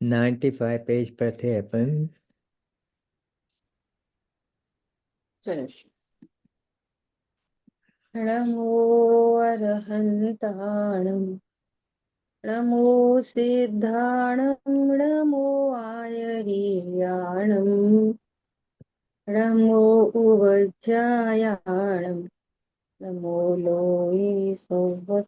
95 page पर थे अपन। चलो। नमो अरहन्ताणं, नमो सिद्धाणं, नमो आयर्याणं, नमो उवज्जायाणं, नमो लोये सौभसाहुरम्।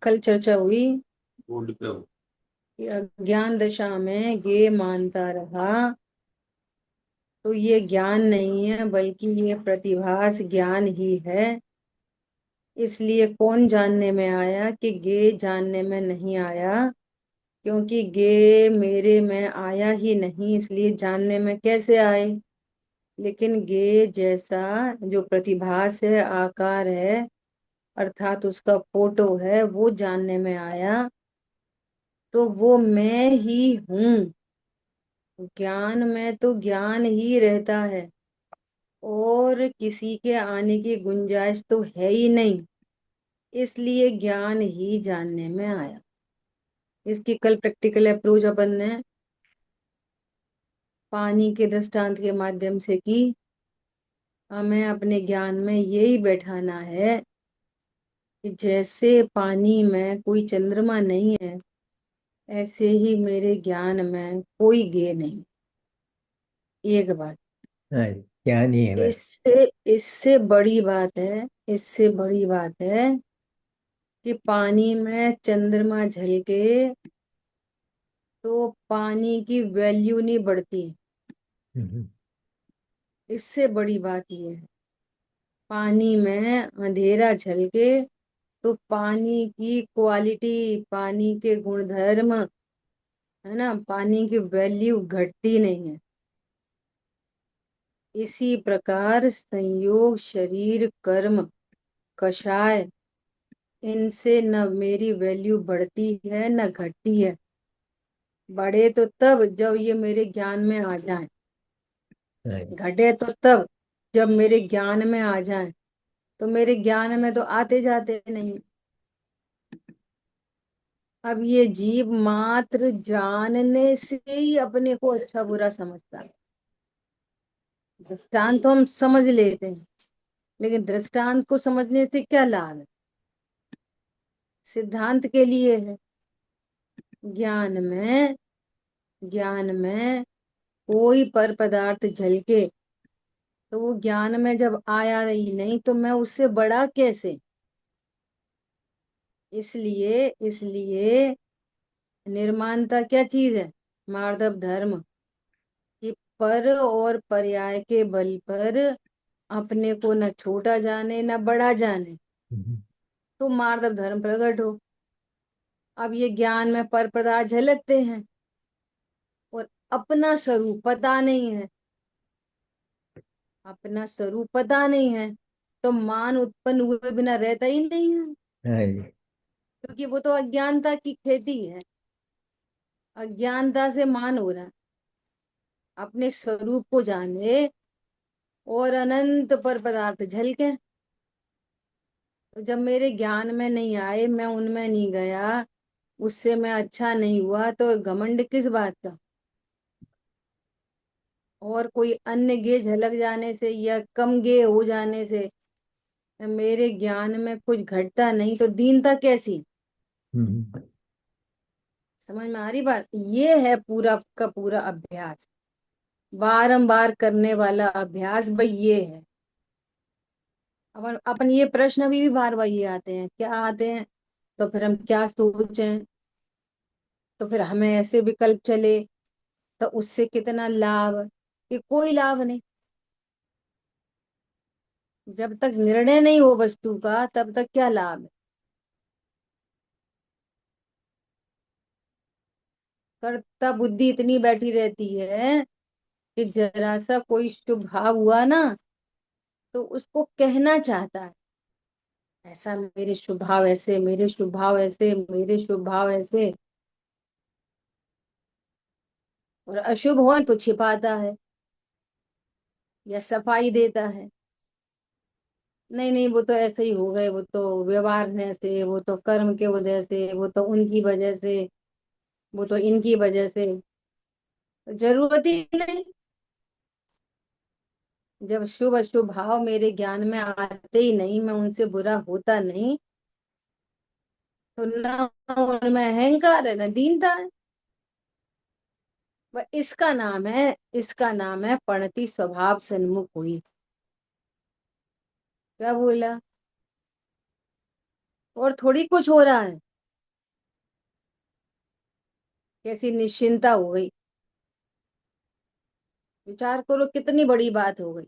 कल चर्चा हुई कि अज्ञान दशा में ये मानता रहा तो ये ज्ञान नहीं है बल्कि ये प्रतिभास ज्ञान ही है। इसलिए कौन जानने में आया कि गे जानने में नहीं आया, क्योंकि गे मेरे में आया ही नहीं, इसलिए जानने में कैसे आए। लेकिन गे जैसा जो प्रतिभास है, आकार है, अर्थात उसका फोटो है, वो जानने में आया तो वो मैं ही हूँ। ज्ञान में तो ज्ञान ही रहता है और किसी के आने की गुंजाइश तो है ही नहीं, इसलिए ज्ञान ही जानने में आया। इसकी कल प्रैक्टिकल अप्रोच अपन ने पानी के दृष्टांत के माध्यम से की। हमें अपने ज्ञान में यही बैठाना है कि जैसे पानी में कोई चंद्रमा नहीं है, ऐसे ही मेरे ज्ञान में कोई गे नहीं। एक बात। हाँ, ज्ञान ही है बस। इससे इससे बड़ी बात है, इससे बड़ी बात है कि पानी में चंद्रमा झलके तो पानी की वैल्यू नहीं बढ़ती। हम्म। इससे बड़ी बात ये है, पानी में अंधेरा झलके तो पानी की क्वालिटी, पानी के गुणधर्म, है ना, पानी की वैल्यू घटती नहीं है। इसी प्रकार संयोग, शरीर, कर्म, कषाय, इनसे न मेरी वैल्यू बढ़ती है न घटती है। बढ़े तो तब जब ये मेरे ज्ञान में आ जाए, हाँ। घटे तो तब जब मेरे ज्ञान में आ जाए। तो मेरे ज्ञान में तो आते जाते नहीं। अब ये जीव मात्र जानने से ही अपने को अच्छा बुरा समझता है। दृष्टांत तो हम समझ लेते हैं, लेकिन दृष्टांत को समझने से क्या लाभ है? सिद्धांत के लिए है। ज्ञान में, ज्ञान में कोई पर पदार्थ झलके तो वो ज्ञान में जब आया ही नहीं तो मैं उससे बड़ा कैसे। इसलिए निर्माणता क्या चीज है? मार्दव धर्म, कि पर और पर्याय के बल पर अपने को न छोटा जाने न बड़ा जाने, हम्म। तो मार्दव धर्म प्रकट हो। अब ये ज्ञान में पर पदार्थ झलकते हैं और अपना स्वरूप पता नहीं है, अपना स्वरूप पता नहीं है, तो मान उत्पन्न हुए बिना रहता ही नहीं है। हाँ जी। क्योंकि वो तो अज्ञानता की खेती है, अज्ञानता से मान हो रहा है। अपने स्वरूप को जाने और अनंत पर पदार्थ झलके, तो जब मेरे ज्ञान में नहीं आए, मैं उनमें नहीं गया, उससे मैं अच्छा नहीं हुआ, तो घमंड किस बात का? और कोई अन्य गे झलक जाने से या कम गे हो जाने से मेरे ज्ञान में कुछ घटता नहीं, तो दीनता कैसी? हम्म। समझ में आ रही बात? ये है पूरा का पूरा अभ्यास, बारंबार करने वाला अभ्यास भाई, ये है। अपन ये प्रश्न अभी भी बार बार ये आते हैं, क्या आते हैं? तो फिर हम क्या सोचें, तो फिर हमें ऐसे विकल्प चले तो उससे कितना लाभ? कि कोई लाभ नहीं। जब तक निर्णय नहीं हो वस्तु का, तब तक क्या लाभ है? कर्ता बुद्धि इतनी बैठी रहती है कि जरा सा कोई शुभ भाव हुआ ना, तो उसको कहना चाहता है, ऐसा मेरे शुभ भाव ऐसे, मेरे शुभ भाव ऐसे, मेरे शुभ भाव ऐसे। और अशुभ हो तो छिपाता है या सफाई देता है। नहीं नहीं, वो तो ऐसे ही हो गए, वो तो व्यवहार है से, वो तो कर्म के वजह से, वो तो उनकी वजह से, वो तो इनकी वजह से। जरूरत ही नहीं। जब शुभ अशुभ भाव मेरे ज्ञान में आते ही नहीं, मैं उनसे बुरा होता नहीं, तो ना उनमें अहंकार है ना दीनता है। इसका नाम है, इसका नाम है पणति स्वभाव सन्मुख हुई। क्या बोला? और थोड़ी कुछ हो रहा है, कैसी निश्चिंता हो गई। विचार करो कितनी बड़ी बात हो गई।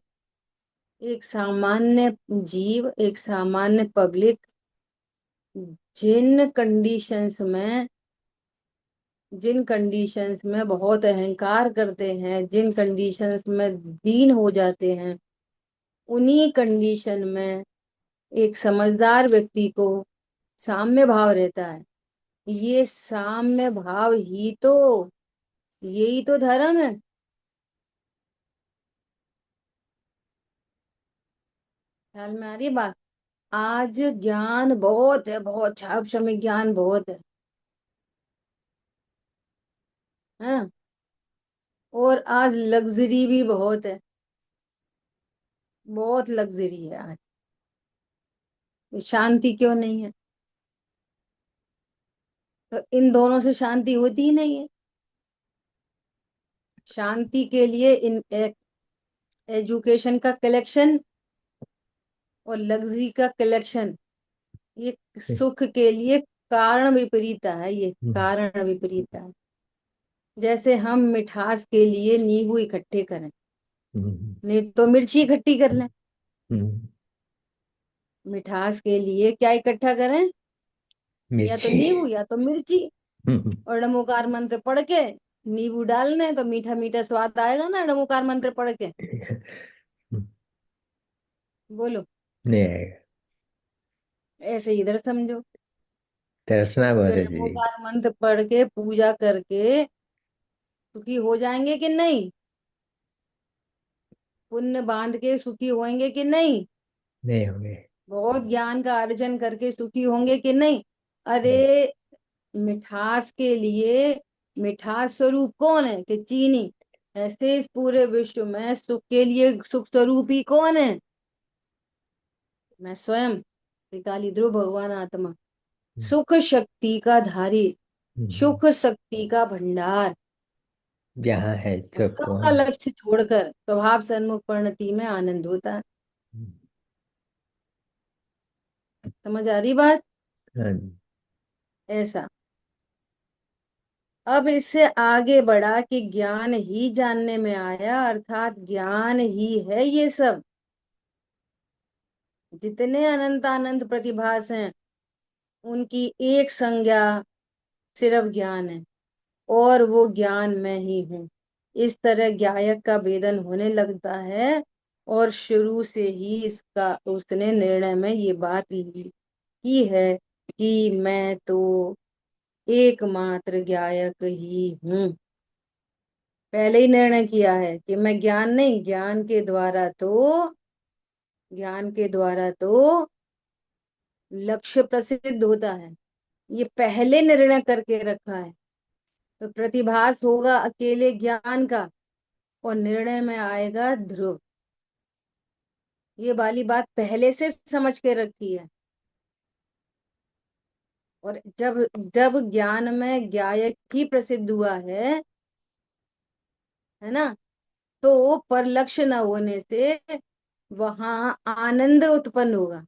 एक सामान्य जीव, एक सामान्य पब्लिक, जिन कंडीशंस में जिन कंडीशंस में बहुत अहंकार करते हैं, जिन कंडीशंस में दीन हो जाते हैं, उन्हीं कंडीशन में एक समझदार व्यक्ति को साम्य भाव रहता है। ये साम्य भाव ही तो, यही तो धर्म है। ख्याल में आ रही है बात? आज ज्ञान बहुत है, बहुत छाप में ज्ञान बहुत है ना? और आज लग्जरी भी बहुत है, बहुत लग्जरी है आज। शांति क्यों नहीं है? तो इन दोनों से शांति होती ही नहीं है। शांति के लिए इन एजुकेशन का कलेक्शन और लग्जरी का कलेक्शन, ये सुख के लिए कारण विपरीता है, ये हम्म, कारण विपरीता है। जैसे हम मिठास के लिए नींबू इकट्ठे करें, हम्म, नहीं तो मिर्ची इकट्ठी कर लें। हम्म, मिठास के लिए क्या इकट्ठा करें? या तो मिर्ची। नींबू या तो मिर्ची। हम्म, और नमोकार मंत्र पढ़ के नींबू डालने तो मीठा मीठा स्वाद आएगा ना, नमोकार मंत्र पढ़ के। बोलो। नहीं आएगा। ऐसे इधर समझो तरसना कि बहुत है जी। नमोकार मंत्र पढ़ के पूजा करके सुखी हो जाएंगे कि नहीं? पुण्य बांध के सुखी होंगे कि नहीं? नहीं होंगे। बहुत ज्ञान का अर्जन करके सुखी होंगे कि नहीं? नहीं। अरे, मिठास के लिए, मिठास स्वरूप कौन है कि चीनी। ऐसे इस पूरे विश्व में सुख के लिए सुख स्वरूप ही कौन है? मैं स्वयं, श्री काली ध्रुव भगवान आत्मा, सुख शक्ति का धारी, हम्म, सुख शक्ति का भंडार। जहाँ है और सब सबका वहाँ। लक्ष्य छोड़कर स्वभाव सन्मुख परिणति में आनंद होता है। समझ आ रही बात? हाँ। ऐसा। अब इससे आगे बढ़ा कि ज्ञान ही जानने में आया, अर्थात ज्ञान ही है ये सब। जितने अनंत अनंत प्रतिभास हैं, उनकी एक संज्ञा सिर्फ ज्ञान है, और वो ज्ञान में ही हूँ। इस तरह ज्ञायक का भेदन होने लगता है। और शुरू से ही इसका उसने निर्णय में ये बात की है कि मैं तो एकमात्र ज्ञायक ही हूँ। पहले ही निर्णय किया है कि मैं ज्ञान नहीं, ज्ञान के द्वारा तो लक्ष्य प्रसिद्ध होता है। ये पहले निर्णय करके रखा है। तो प्रतिभास होगा अकेले ज्ञान का, और निर्णय में आएगा ध्रुव। ये वाली बात पहले से समझ के रखी है। और जब जब ज्ञान में ज्ञायक ही प्रसिद्ध हुआ है ना, तो पर लक्ष्य न होने से वहां आनंद उत्पन्न होगा।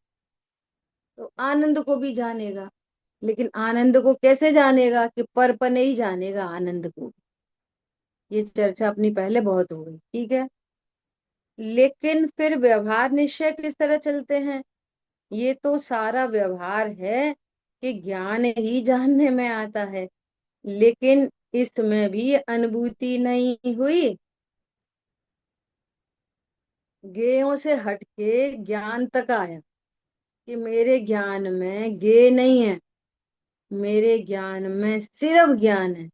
तो आनंद को भी जानेगा, लेकिन आनंद को कैसे जानेगा? कि पर नहीं जानेगा आनंद को। ये चर्चा अपनी पहले बहुत हो गई, ठीक है। लेकिन फिर व्यवहार निश्चय किस तरह चलते हैं? ये तो सारा व्यवहार है कि ज्ञान ही जानने में आता है, लेकिन इसमें भी अनुभूति नहीं हुई। ज्ञेयों से हटके ज्ञान तक आया कि मेरे ज्ञान में ज्ञेय नहीं है, मेरे ज्ञान में सिर्फ ज्ञान है।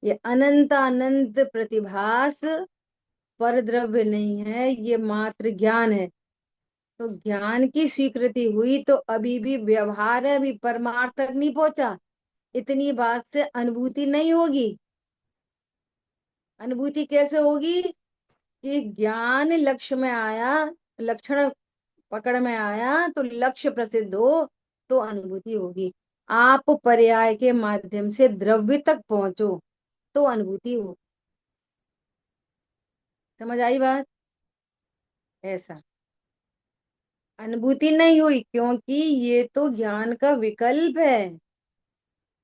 ये अनंत अनंत प्रतिभास पर द्रव्य नहीं है, ये मात्र ज्ञान है। तो ज्ञान की स्वीकृति हुई तो अभी भी व्यवहार है, अभी परमार्थ तक नहीं पहुंचा। इतनी बात से अनुभूति नहीं होगी। अनुभूति कैसे होगी? कि ज्ञान लक्ष्य में आया, लक्षण पकड़ में आया तो लक्ष्य प्रसिद्ध हो तो अनुभूति होगी। आप पर्याय के माध्यम से द्रव्य तक पहुंचो तो अनुभूति हो। समझ आई बात? ऐसा अनुभूति नहीं हुई क्योंकि ये तो ज्ञान का विकल्प है,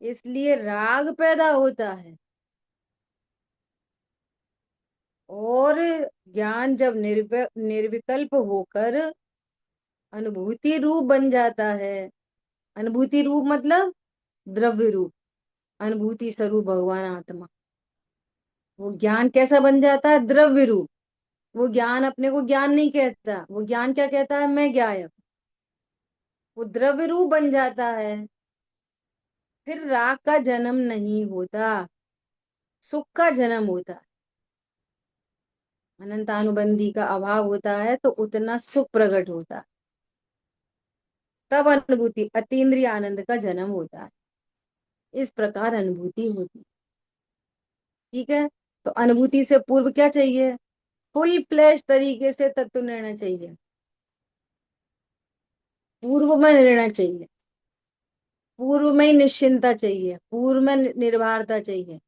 इसलिए राग पैदा होता है। और ज्ञान जब निर्विकल्प होकर अनुभूति रूप बन जाता है, अनुभूति रूप मतलब द्रव्य रूप, अनुभूति स्वरूप भगवान आत्मा, वो ज्ञान कैसा बन जाता है? द्रव्य रूप। वो ज्ञान अपने को ज्ञान नहीं कहता, वो ज्ञान क्या कहता है? मैं ज्ञायक। वो द्रव्य रूप बन जाता है। फिर राग का जन्म नहीं होता, सुख का जन्म होता है। अनंतानुबंधी का अभाव होता है तो उतना सुख प्रकट होता है, तब अनुभूति अतीन्द्रिय आनंद का जन्म होता है। इस प्रकार अनुभूति होती है। ठीक है। तो अनुभूति से पूर्व क्या चाहिए? फुल फ्लैश तरीके से तत्व निर्णय चाहिए, पूर्व में निर्णय चाहिए, पूर्व में ही निश्चिंता चाहिए, पूर्व में निर्भरता चाहिए,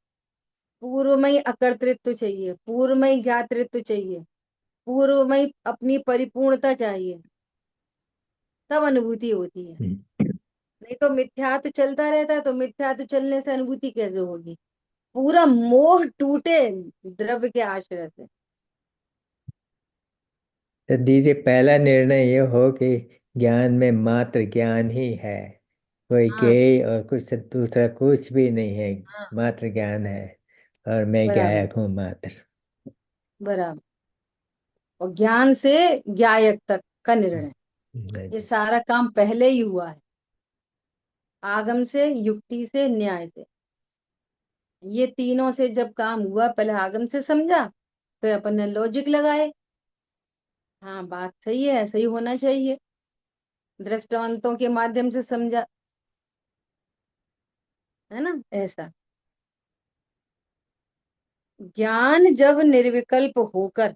पूर्व में ही अकर्तृत्व चाहिए, पूर्व में ही ज्ञातृत्व चाहिए, पूर्व में ही अपनी परिपूर्णता चाहिए, तब अनुभूति होती है। नहीं तो मिथ्यात्व चलता रहता है, तो मिथ्यात्व चलने से अनुभूति कैसे होगी? पूरा मोह टूटे द्रव्य के आश्रय से। तो दीजिए, पहला निर्णय ये हो कि ज्ञान में मात्र ज्ञान ही है, कोई हाँ। ज्ञेय और कुछ दूसरा कुछ भी नहीं है। हाँ। मात्र ज्ञान है और मैं बराबर। गायक हूँ मात्र। बराबर। और ज्ञान से ज्ञायक तक का निर्णय, नहीं ये जी। सारा काम पहले ही हुआ है, आगम से, युक्ति से, न्याय से। ये तीनों से जब काम हुआ, पहले आगम से समझा, फिर अपन ने लॉजिक लगाए। हाँ बात सही है, ऐसा ही होना चाहिए, दृष्टांतों के माध्यम से समझा, है ना? ऐसा ज्ञान जब निर्विकल्प होकर,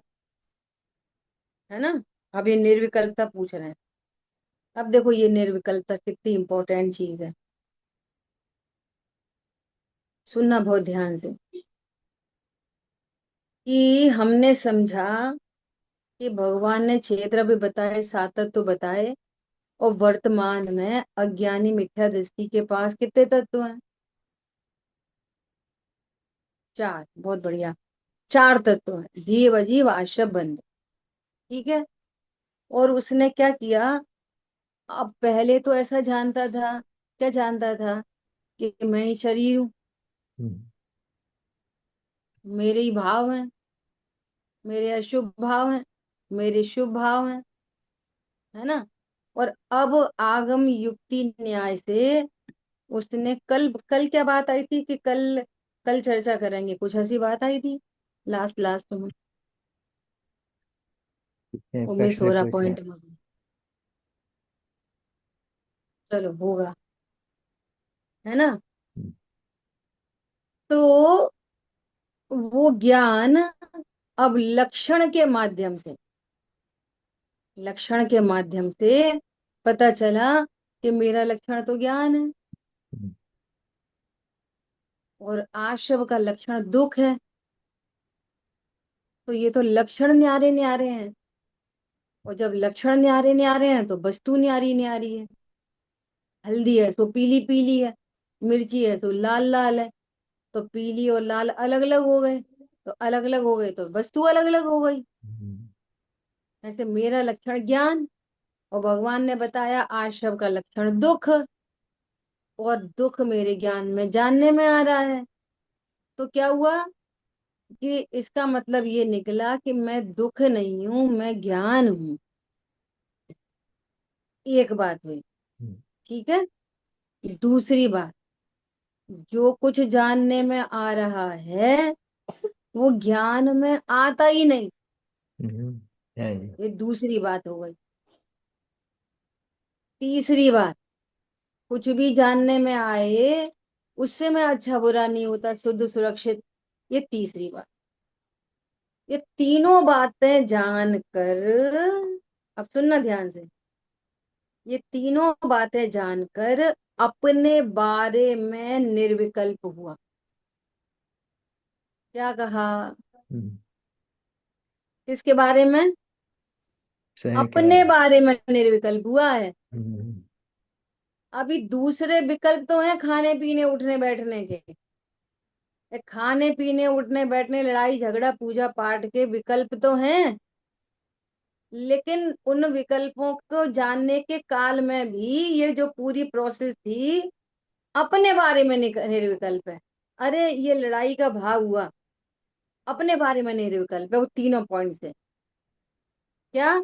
है ना? अब ये निर्विकल्पता पूछ रहे हैं। अब देखो ये निर्विकल्पता कितनी इंपॉर्टेंट चीज है, सुनना बहुत ध्यान से। कि हमने समझा कि भगवान ने क्षेत्र भी बताए, सात तत्व तो बताए, और वर्तमान में अज्ञानी मिथ्या दृष्टि के पास कितने तत्व हैं? चार। बहुत बढ़िया। चार तत्व हैं, जीव अजीव आश्रव बंध। ठीक है। और उसने क्या किया? अब पहले तो ऐसा जानता था, क्या जानता था? कि मैं ही शरीर हूँ, हम्म। मेरे ही भाव हैं, मेरे अशुभ भाव हैं, मेरे शुभ भाव हैं, है ना? और अब आगम युक्ति न्याय से उसने कल कल क्या बात आई थी? कि कल कल चर्चा करेंगे, कुछ ऐसी बात आई थी लास्ट लास्ट में, वो मिस हो प्रश्न रहा पूछे। पॉइंट में। चलो होगा, है ना? हम्म। तो वो ज्ञान अब लक्षण के माध्यम से, लक्षण के माध्यम से पता चला कि मेरा लक्षण तो ज्ञान है, हम्म। और आश्रव का लक्षण दुख है। तो ये तो लक्षण न्यारे न्यारे हैं, और जब लक्षण न्यारे न्यारे हैं तो वस्तु न्यारी न्यारी है। हल्दी है तो पीली पीली है, मिर्ची है तो लाल लाल है। तो पीली और लाल अलग अलग हो गए, तो अलग अलग हो गए तो वस्तु अलग अलग हो गई। हम्म। ऐसे मेरा लक्षण ज्ञान, और भगवान ने बताया आश्रव का लक्षण दुख, और दुख मेरे ज्ञान में जानने में आ रहा है। तो क्या हुआ? कि इसका मतलब ये निकला कि मैं दुख नहीं हूं, मैं ज्ञान हूं। एक बात हुई। हम्म। ठीक है। दूसरी बात, जो कुछ जानने में आ रहा है वो ज्ञान में आता ही नहीं। हम्म, हाँ जी। ये दूसरी बात हो गई। तीसरी बात, कुछ भी जानने में आए उससे मैं अच्छा बुरा नहीं होता, शुद्ध सुरक्षित। ये तीसरी बात। ये तीनों बातें जानकर, अब सुनना ध्यान से, ये तीनों बातें जानकर अपने बारे में निर्विकल्प हुआ। क्या कहा? हम्म, किसके बारे में? शहर के अपने बारे बारे में निर्विकल्प हुआ है। में। अभी दूसरे विकल्प तो हैं खाने पीने उठने बैठने के। ये खाने पीने उठने बैठने लड़ाई झगड़ा पूजा पाठ के विकल्प तो हैं, लेकिन उन विकल्पों को जानने के काल में भी ये जो पूरी प्रोसेस थी अपने बारे में निर्विकल्प है। अरे ये लड़ाई का भाव हुआ, अपने बारे में निर्विकल्प है वो तीनों पॉइंट से। क्या?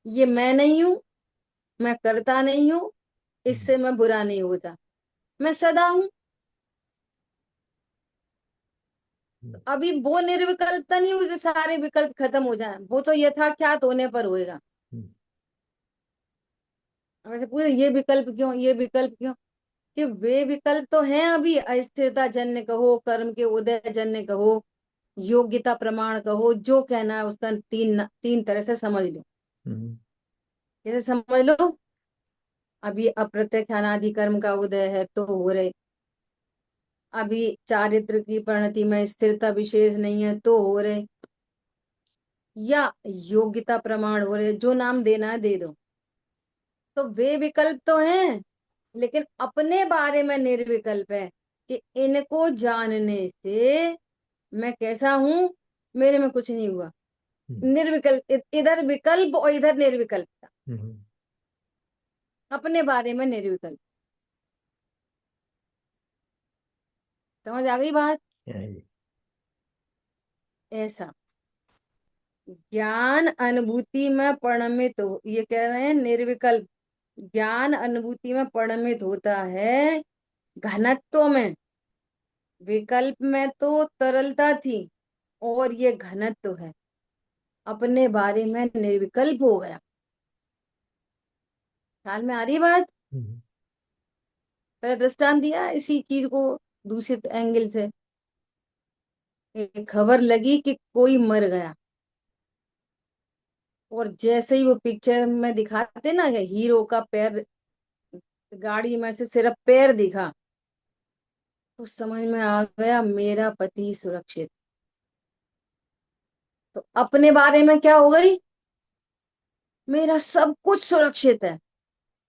ये मैं नहीं हूं, मैं करता नहीं हूं, हम्म, इससे मैं बुरा नहीं होता, मैं सदा हूं। अभी वो निर्विकल्पता नहीं हुई कि सारे विकल्प खत्म हो जाएं, वो तो यथाख्यात होने पर होएगा। हम्म, वैसे पूरे ये विकल्प क्यों, ये विकल्प क्यों? कि वे विकल्प तो हैं अभी, अस्थिरता जन्य कहो, कर्म के उदय जन्य कहो, योग्यता प्रमाण कहो, जो कहना है उसका तीन तीन तरह से समझ लो। हम्म, कैसे समझ लो? अभी अप्रत्यक्ष अनादि कर्म का उदय है तो हो रहे, अभी चारित्र की परिणति में स्थिरता विशेष नहीं है तो हो रहे, या योग्यता प्रमाण हो रहे, जो नाम देना है दे दो। तो वे विकल्प तो हैं, लेकिन अपने बारे में निर्विकल्प है कि इनको जानने से मैं कैसा हूं, मेरे में कुछ नहीं हुआ। हम्म, निर्विकल्प, इधर विकल्प और इधर निर्विकल्प। हम्म, अपने बारे में निर्विकल्प। समझ आ गई बात? हाँ जी। ऐसा ज्ञान अनुभूति में परिणमित हो, ये कह रहे हैं निर्विकल्प ज्ञान अनुभूति में परिणमित होता है घनत्व में। विकल्प में तो तरलता थी और ये घनत्व है, अपने बारे में निर्विकल्प हो गया। ख्याल में आ रही बात? हम्म, पहले दृष्टांत दिया इसी चीज को दूसरे एंगल से। एक खबर लगी कि कोई मर गया, और जैसे ही वो पिक्चर में दिखाते ना कि हीरो का पैर गाड़ी में से सिर्फ पैर दिखा, तो समझ में आ गया मेरा पति सुरक्षित। तो अपने बारे में क्या हो गई? मेरा सब कुछ सुरक्षित है।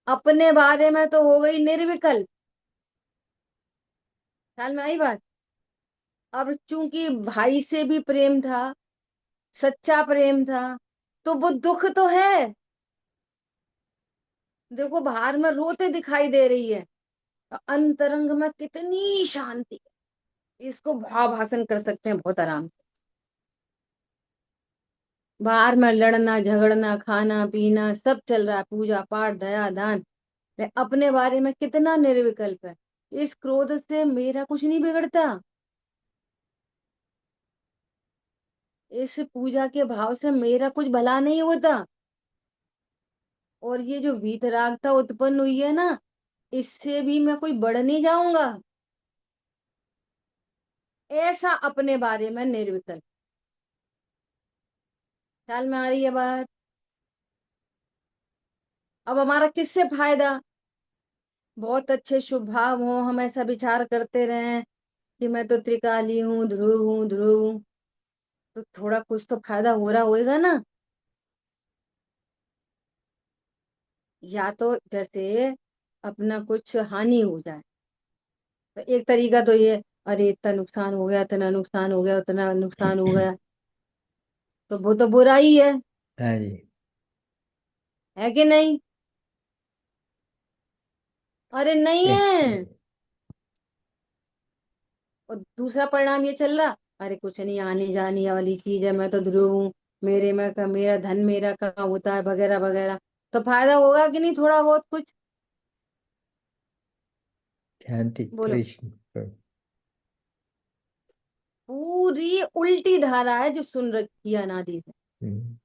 अपने बारे में तो हो गई निर्विकल्प। ख्याल में आई बात? अब चूंकि भाई से भी प्रेम था, सच्चा प्रेम था, तो वो दुख तो है। देखो बाहर में रोते दिखाई दे रही है, अंतरंग में कितनी शांति है। इसको भाव भाषण कर सकते हैं बहुत आराम से। बाहर में लड़ना झगड़ना खाना पीना सब चल रहा है, पूजा पाठ दया दान, लेकिन अपने बारे में कितना निर्विकल्प है। इस क्रोध से मेरा कुछ नहीं बिगड़ता, इस पूजा के भाव से मेरा कुछ भला नहीं होता, और ये जो वीतरागता उत्पन्न हुई है ना, इससे भी मैं कोई बढ़ नहीं जाऊंगा। ऐसा अपने बारे में निर्विकल्प। ख्याल में आ रही है बात? अब हमारा किससे फायदा? बहुत अच्छे शुभ भाव हो, हम ऐसा विचार करते रहें कि मैं तो त्रिकाली हूँ, ध्रुव हूँ, ध्रुव हूँ, तो थोड़ा कुछ तो फायदा हो रहा होएगा ना। या तो जैसे अपना कुछ हानि हो जाए, तो एक तरीका तो ये, अरे इतना नुकसान हो गया, इतना नुकसान हो गया, उतना नुकसान हो गया, तो वो तो बुरा ही हाँ जी। है कि नहीं? अरे नहीं ए, है। और दूसरा परिणाम ये चल रहा, अरे कुछ नहीं, आने जाने वाली चीज है, मैं तो ध्रुव हूँ, मेरे में का मेरा धन मेरा कहाँ होता है वगैरह वगैरह। तो फायदा होगा कि नहीं थोड़ा बहुत कुछ? शांति बोलो। कृष्ण पूरी उल्टी धारा है जो सुन रखी है अनादि से। हम्म,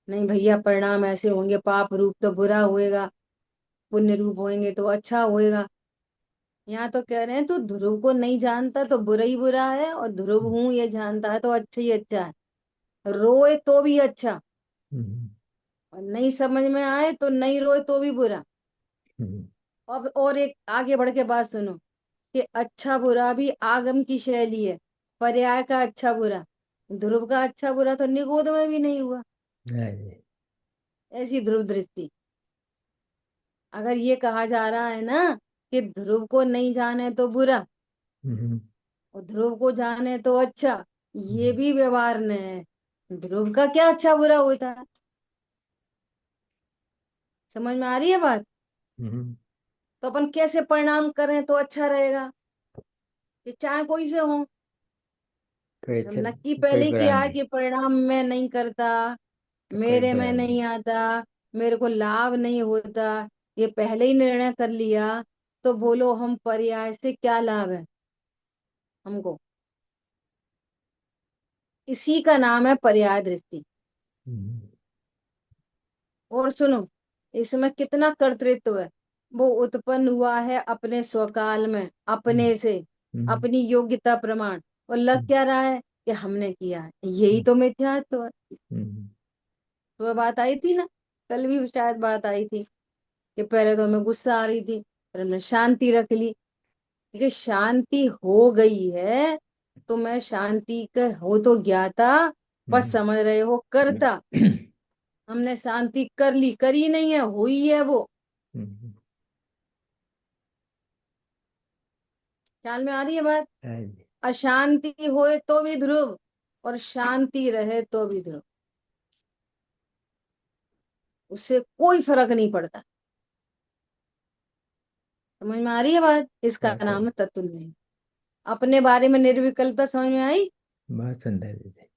नहीं भैया, परिणाम ऐसे होंगे, पाप रूप तो बुरा होएगा, पुण्य रूप होंगे तो अच्छा होएगा। यहाँ तो कह रहे हैं तू ध्रुव को नहीं जानता तो बुरा ही बुरा है, और ध्रुव हूं ये जानता है तो अच्छा ही अच्छा है। रोए तो भी अच्छा, हम्म, और नहीं समझ में आए तो नहीं रोए तो भी बुरा। हम्म, अब और एक आगे बढ़ के बात सुनो, कि अच्छा बुरा भी आगम की शैली है। पर्याय का अच्छा बुरा, ध्रुव का अच्छा बुरा तो निगोद में भी नहीं हुआ। हाँ जी, ऐसी ध्रुव दृष्टि। अगर ये कहा जा रहा है ना कि ध्रुव को नहीं जाने तो बुरा, हम्म, और ध्रुव को जाने तो अच्छा, ये हम्म, भी व्यवहार न है। ध्रुव का क्या अच्छा बुरा होता है? समझ में आ रही है बात? हम्म, तो अपन कैसे परिणाम करें तो अच्छा रहेगा, कि चाहे कोई से हो। कोई जब अच्छा, नक्की कोई पहले ही बुरा किया है नहीं, कि परिणाम मैं नहीं करता, तो कोई मेरे में बुरा नहीं। नहीं आता, मेरे को लाभ नहीं होता, ये पहले ही निर्णय कर लिया, तो बोलो हम पर्याय से क्या लाभ है हमको? इसी का नाम है पर्याय दृष्टि। हम्म, और सुनो, इसमें कितना कर्तृत्व है। वो उत्पन्न हुआ है अपने स्वकाल में, हम्म, अपने से, हम्म, अपनी योग्यता प्रमाण, और लग हम्म, क्या रहा है कि हमने किया है। यही तो मिथ्यात्व है। हम्म, तो वह बात आई थी ना, कल भी शायद बात आई थी, कि पहले तो हमें गुस्सा आ रही थी, फिर हमने शांति रख ली। कि शांति हो गई है, तो मैं शांति का हो तो ज्ञाता, बस हम्म, समझ रहे हो करता। हमने शांति कर ली, करी नहीं है, हुई है वो। हम्म, ख्याल में आ रही है बात? हाँ जी, अशांति होए तो भी ध्रुव, और शांति रहे तो भी ध्रुव, उससे कोई फर्क नहीं पड़ता। समझ में आ रही है बात? इसका बहुत नाम सुंदर, है तत्व में। अपने बारे में निर्विकल्पता समझ में आई? बहुत सुंदर दीदी।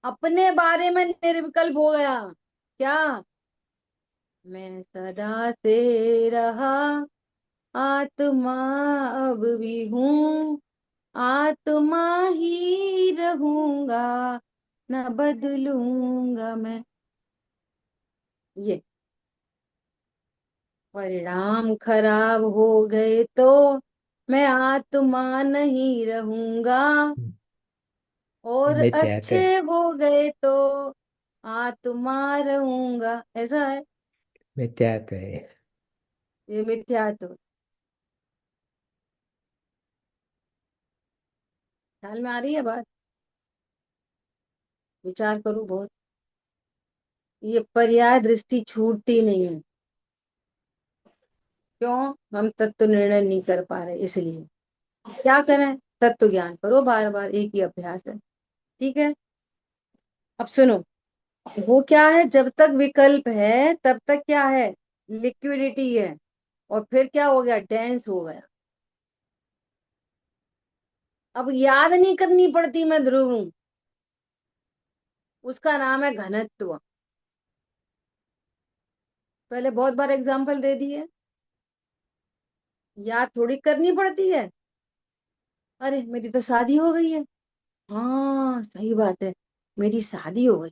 अपने बारे में निर्विकल्प हो गया। क्या? मैं सदा से रहा आत्मा, अब भी हूँ आत्मा ही रहूंगा, न बदलूंगा मैं। ये परिणाम खराब हो गए तो मैं आत्मा नहीं रहूंगा, ये और मिथ्यात्व अच्छे है, हो गए तो आत्मा रहूंगा। ऐसा है। मिथ्यात्व है। ये मिथ्यात्व। ख्याल में आ रही है बात? विचार करो बहुत। ये पर्याय दृष्टि छूटती नहीं है। क्यों? हम तत्व निर्णय नहीं कर पा रहे, इसलिए। क्या करें? तत्व ज्ञान करो, बार बार एक ही अभ्यास है। ठीक है। अब सुनो, वो क्या है, जब तक विकल्प है तब तक क्या है, लिक्विडिटी है। और फिर क्या हो गया, डेंस हो गया। अब याद नहीं करनी पड़ती मैं ध्रुव हूं, उसका नाम है घनत्व। पहले बहुत बार एग्जाम्पल दे दिए, याद थोड़ी करनी पड़ती है। अरे मेरी तो शादी हो गई है, हाँ सही बात है, मेरी शादी हो गई,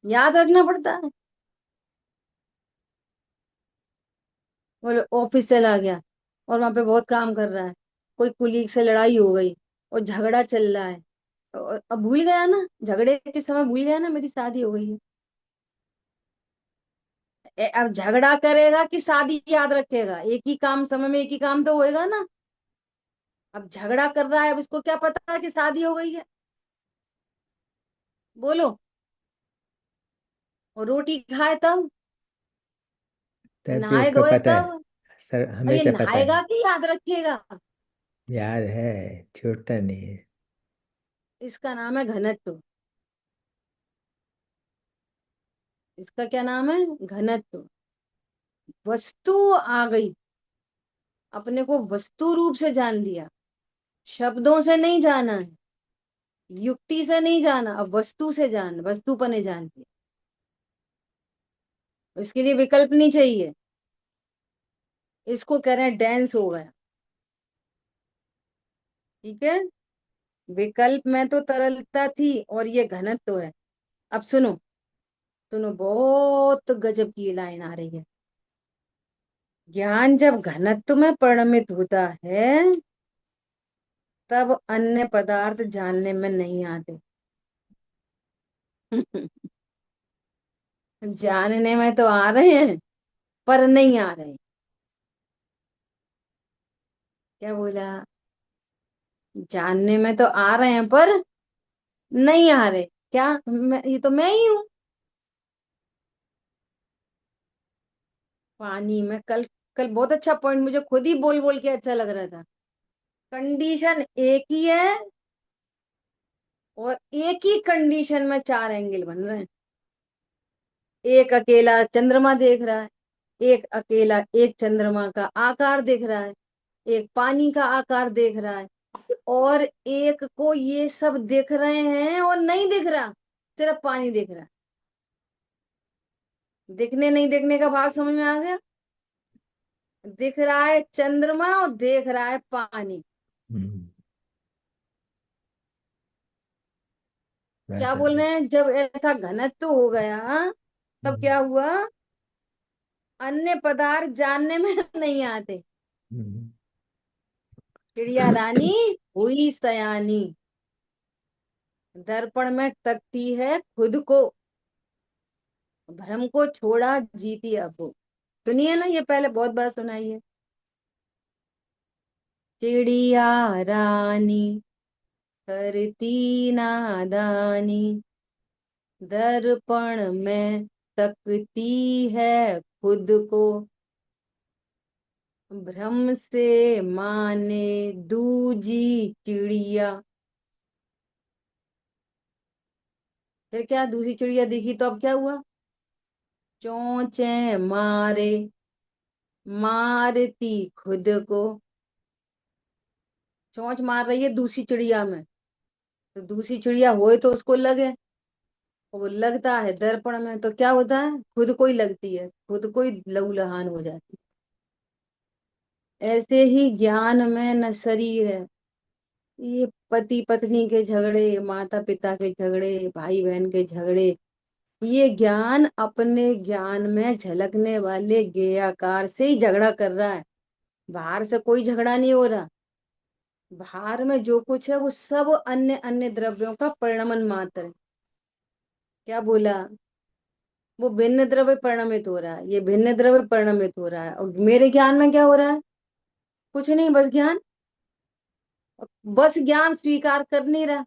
याद रखना पड़ता है। बोले ऑफिस चला गया, और वहां पे बहुत काम कर रहा है, कोई कुलीग से लड़ाई हो गई, और झगड़ा चल रहा है, और अब भूल गया ना, झगड़े के समय भूल गया ना मेरी शादी हो गई है। अब झगड़ा करेगा कि शादी याद रखेगा? एक ही काम, समय में एक ही काम तो होएगा ना। अब झगड़ा कर रहा है, अब इसको क्या पता है कि शादी हो गई है? बोलो। और रोटी खाए तब, तब भी नहाए उसको धोए पता है, तब। सर अब ये हमेशा पता नहाएगा है, कि याद रखेगा? याद है, छूटता नहीं है। इसका नाम है घनत्व। इसका क्या नाम है? घनत्व। वस्तु आ गई, अपने को वस्तु रूप से जान लिया, शब्दों से नहीं जाना है, युक्ति से नहीं जाना, अब वस्तु से जान, वस्तुपने जान लिया। इसके लिए विकल्प नहीं चाहिए। इसको कह रहे हैं डेंस हो गया। ठीक है। विकल्प में तो तरलता थी और ये घनत्व है। अब सुनो, सुनो, बहुत गजब की लाइन आ रही है। ज्ञान जब घनत्व में परिणमित होता है तब अन्य पदार्थ जानने में नहीं आते। जानने में तो आ रहे हैं पर नहीं आ रहे। क्या बोला? जानने में तो आ रहे हैं पर नहीं आ रहे। क्या ये तो मैं ही हूँ। पानी में कल, कल बहुत अच्छा पॉइंट मुझे खुद ही बोल बोल के अच्छा लग रहा था। कंडीशन एक ही है और एक ही कंडीशन में चार एंगल बन रहे हैं। एक अकेला चंद्रमा देख रहा है, एक अकेला एक चंद्रमा का आकार देख रहा है, एक पानी का आकार देख रहा है, और एक को ये सब दिख रहे हैं और नहीं दिख रहा, सिर्फ पानी दिख रहा है। दिखने नहीं दिखने का भाव समझ में आ गया? दिख रहा है चंद्रमा और देख रहा है पानी। हम्म, क्या वैसा बोल है। रहे हैं? जब ऐसा घनत्व हो गया तब हम्म, क्या हुआ? अन्य पदार्थ जानने में नहीं आते। हम्म, चिड़िया रानी हुई सयानी, दर्पण में तकती है खुद को, भ्रम को छोड़ा जीती अब वो। सुनिए ना, ये पहले बहुत बार सुनाई है। चिड़िया रानी करती नादानी, दर्पण में तकती है खुद को, भ्रम से माने दूजी चिड़िया। फिर क्या? दूसरी चिड़िया दिखी तो अब क्या हुआ? चोंचे मारे, मारती खुद को। चोंच मार रही है दूसरी चिड़िया में, तो दूसरी चिड़िया होए तो उसको लगे। वो लगता है दर्पण में तो क्या होता है? खुद को ही लगती है, खुद को ही लहूलुहान हो जाती है। ऐसे ही ज्ञान में न शरीर है। ये पति पत्नी के झगड़े, माता पिता के झगड़े, भाई बहन के झगड़े, ये ज्ञान अपने ज्ञान में झलकने वाले ज्ञेयाकार से ही झगड़ा कर रहा है। बाहर से कोई झगड़ा नहीं हो रहा। बाहर में जो कुछ है वो सब अन्य अन्य द्रव्यों का परिणमन मात्र है। क्या बोला? वो भिन्न द्रव्य परिणमित हो रहा है, ये भिन्न द्रव्य परिणमित हो रहा है, और मेरे ज्ञान में क्या हो रहा है? कुछ नहीं, बस ज्ञान। बस ज्ञान स्वीकार कर नहीं रहा।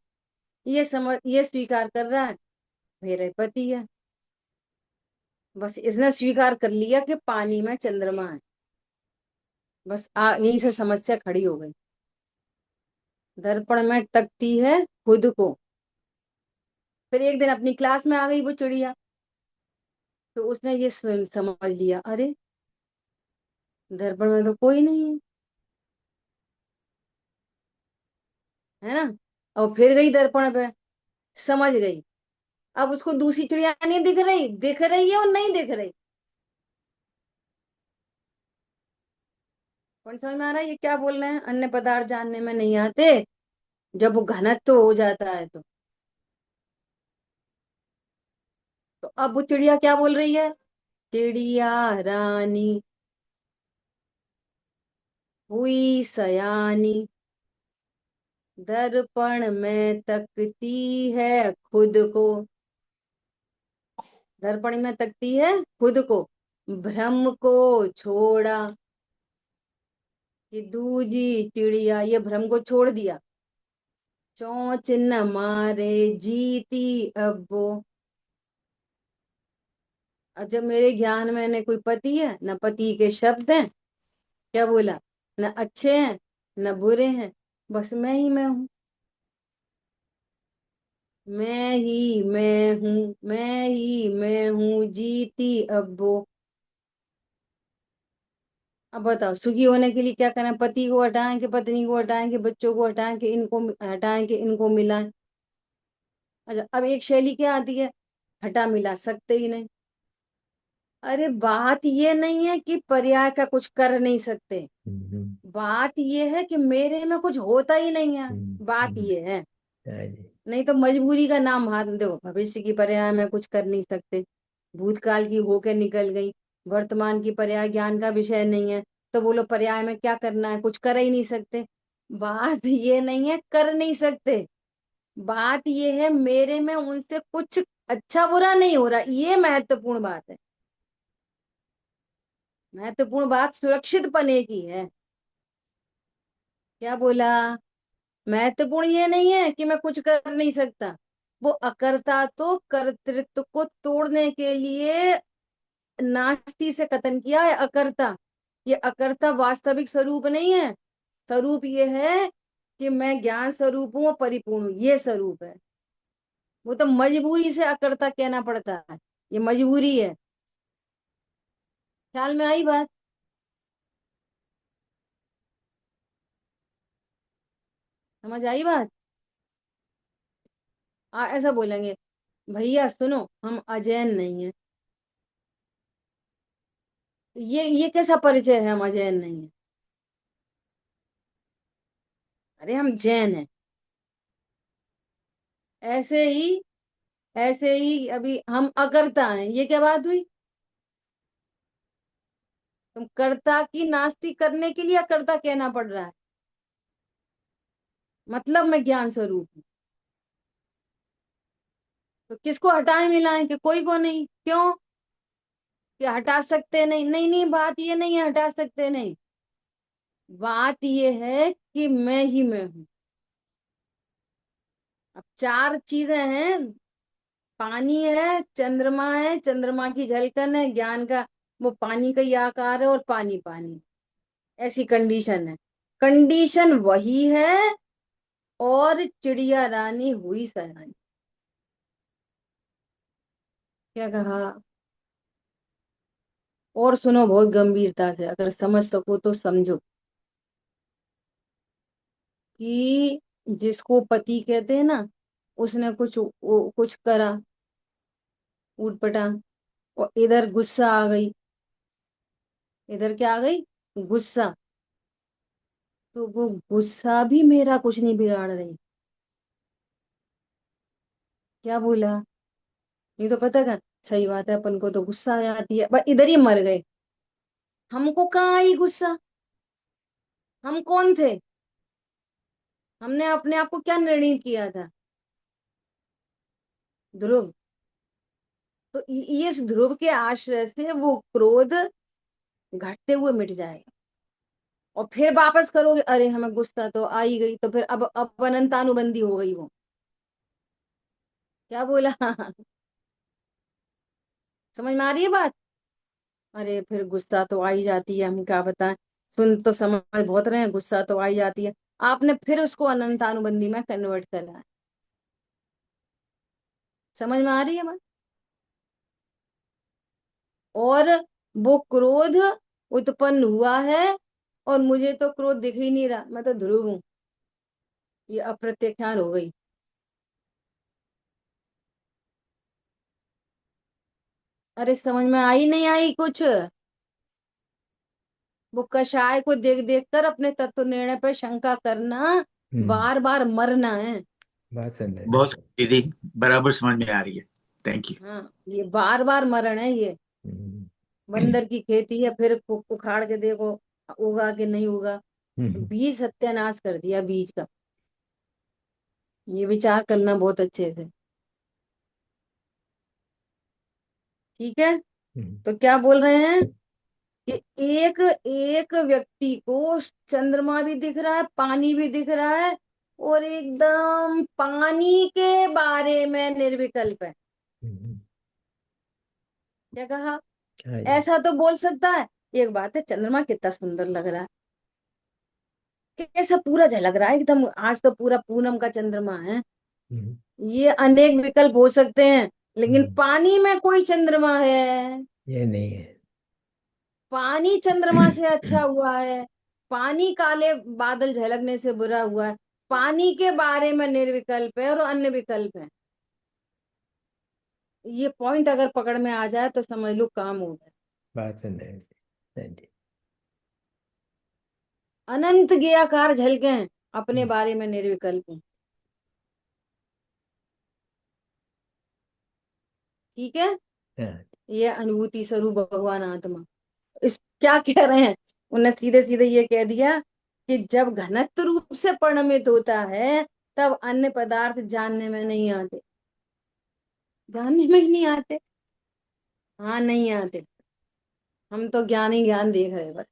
ये स्वीकार कर रहा है मेरे पति है। बस इसने स्वीकार कर लिया कि पानी में चंद्रमा है। बस यहीं से समस्या खड़ी हो गई। दर्पण में तकती है खुद को। फिर एक दिन अपनी क्लास में आ गई वो चिड़िया, तो उसने ये समझ लिया, अरे दर्पण में तो कोई नहीं है, है ना। और फिर गई दर्पण पे, समझ गई। अब उसको दूसरी चिड़िया नहीं दिख रही, दिख रही है और नहीं दिख रही। कौन समझ में आ रहा है ये क्या बोल रहे हैं? अन्य पदार्थ जानने में नहीं आते जब वो घनत्व हो जाता है तो अब वो चिड़िया क्या बोल रही है? चिड़िया रानी हुई सयानी, दर्पण में तकती है खुद को। दर्पण में तकती है खुद को, भ्रम को छोड़ा। कि दूजी चिड़िया, ये भ्रम को छोड़ दिया। चोंच न मारे जीती अब वो। जब मेरे ज्ञान में न कोई पति है न पति के शब्द हैं, क्या बोला, न अच्छे हैं न बुरे हैं, बस मैं ही मैं हूँ। मैं ही मैं हूँ, मैं ही मैं हूँ जीती अब वो। अब बताओ, सुखी होने के लिए क्या करना है? पति को हटाएं कि पत्नी को हटाएं कि बच्चों को हटाएं कि इनको हटाएं कि इनको मिलाएं? अच्छा, अब एक शैली क्या आती है? हटा मिला सकते ही नहीं। अरे बात ये नहीं है कि पर्याय का कुछ कर नहीं सकते, हम्म, बात ये है कि मेरे में कुछ होता ही नहीं है, बात हम्म, ये है। हाँ जी। नहीं तो मजबूरी का नाम हाथ में, देखो भविष्य की पर्याय में कुछ कर नहीं सकते, भूतकाल की होके निकल गई, वर्तमान की पर्याय ज्ञान का विषय नहीं है, तो बोलो पर्याय में क्या करना है, कुछ कर ही नहीं सकते। बात ये नहीं है कर नहीं सकते, बात ये है मेरे में उनसे कुछ अच्छा बुरा नहीं हो रहा, ये महत्वपूर्ण बात है। महत्वपूर्ण बात सुरक्षित पने की है। क्या बोला? महत्वपूर्ण ये नहीं है कि मैं कुछ कर नहीं सकता, वो अकर्ता तो कर्तृत्व को तोड़ने के लिए नास्ति से कथन किया है, अकर्ता। ये अकर्ता वास्तविक स्वरूप नहीं है, स्वरूप ये है कि मैं ज्ञान स्वरूप हूँ और परिपूर्ण हूँ, ये स्वरूप है। वो तो मजबूरी से अकर्ता कहना पड़ता है, ये मजबूरी है। ख्याल में आई बात? समझ आई बात? ऐसा बोलेंगे, भैया सुनो हम अजैन नहीं है। ये कैसा परिचय है, हम अजैन नहीं है? अरे हम जैन हैं। ऐसे ही, ऐसे ही अभी हम अकर्ता हैं, ये क्या बात हुई? तुम कर्ता की नास्ती करने के लिए अकर्ता कहना पड़ रहा है, मतलब मैं ज्ञान स्वरूप हूँ। तो किसको हटाए मिलाएं कि कोई को नहीं, क्यों? कि हटा सकते नहीं, नहीं नहीं, बात ये नहीं है हटा सकते नहीं, बात ये है कि मैं ही मैं हूँ। अब चार चीजें हैं, पानी है, चंद्रमा है, चंद्रमा की झलकन है, ज्ञान का वो पानी का ही आकार है, और पानी पानी, ऐसी कंडीशन है। कंडीशन वही है, और चिड़िया रानी हुई सयानी। क्या कहा? और सुनो बहुत गंभीरता से, अगर समझ सको तो समझो, कि जिसको पति कहते हैं ना, उसने कुछ करा उटपटांग, और इधर गुस्सा आ गई, इधर क्या आ गई? गुस्सा। तो वो गुस्सा भी मेरा कुछ नहीं बिगाड़ रही। क्या बोला? ये तो पता था, सही बात है, अपन को तो गुस्सा आ जाती है, बस इधर ही मर गए। हमको कहाँ आई गुस्सा? हम कौन थे? हमने अपने आप को क्या निर्णय किया था? ध्रुव। तो ये इस ध्रुव के आश्रय से वो क्रोध घटते हुए मिट जाएगा, और फिर वापस करोगे, अरे हमें गुस्सा तो आ ही गई, तो फिर अब अनंतानुबंधी हो गई वो। क्या बोला? समझ में आ रही है बात? अरे फिर गुस्सा तो आ ही जाती है, हम क्या बताएं, सुन तो समझ बहुत रहे हैं, गुस्सा तो आ ही जाती है। आपने फिर उसको अनंतानुबंधी में कन्वर्ट करा है। समझ में आ रही है बात? और वो क्रोध उत्पन्न हुआ है, और मुझे तो क्रोध दिख ही नहीं रहा, मैं तो ध्रुव हूँ, ये अप्रत्याख्यान हो गई। अरे समझ में आई नहीं आई कुछ? वो कषाय को देख देख कर अपने तत्व निर्णय पर शंका करना, हम्म, बार बार मरना है। बात समझ में। बहुत दीदी, बराबर समझ में आ रही है। Thank you. हाँ, ये बार बार मरण है ये। हम्म, बंदर की खेती है, फिर उखाड़ के देखो उगा कि नहीं उगा। हम्म, बीज सत्यानाश कर दिया बीज का। ये विचार करना बहुत अच्छे से। ठीक है। हम्म, तो क्या बोल रहे हैं कि एक एक व्यक्ति को चंद्रमा भी दिख रहा है, पानी भी दिख रहा है, और एकदम पानी के बारे में निर्विकल्प है। हम्म, क्या कहा? हाँ जी। ऐसा तो बोल सकता है, एक बात है चंद्रमा कितना सुंदर लग रहा है, कैसा पूरा झलक रहा है एकदम, आज तो पूरा पूनम का चंद्रमा है। हम्म, ये अनेक विकल्प हो सकते हैं, लेकिन हम्म, पानी में कोई चंद्रमा है? ये नहीं है। पानी चंद्रमा से अच्छा हुआ है? पानी काले बादल झलकने से बुरा हुआ है? पानी के बारे में निर्विकल्प है और अन्य विकल्प है। ये पॉइंट अगर पकड़ में आ जाए तो समझ लो काम हो गया। बात सुंदर है। हाँ जी। अनंत ज्ञाकार झलकें अपने बारे में निर्विकल्प हूं। ठीक है, हाँ। ये अनुभूति स्वरूप भगवान आत्मा। इस क्या कह रहे हैं, उन्हें सीधे सीधे ये कह दिया कि जब घनत्व रूप से परिणमित होता है तब अन्य पदार्थ जानने में नहीं आते, जानने में ही नहीं आते। हाँ, नहीं आते। हम तो ज्ञान ही ज्ञान देख रहे हैं बस।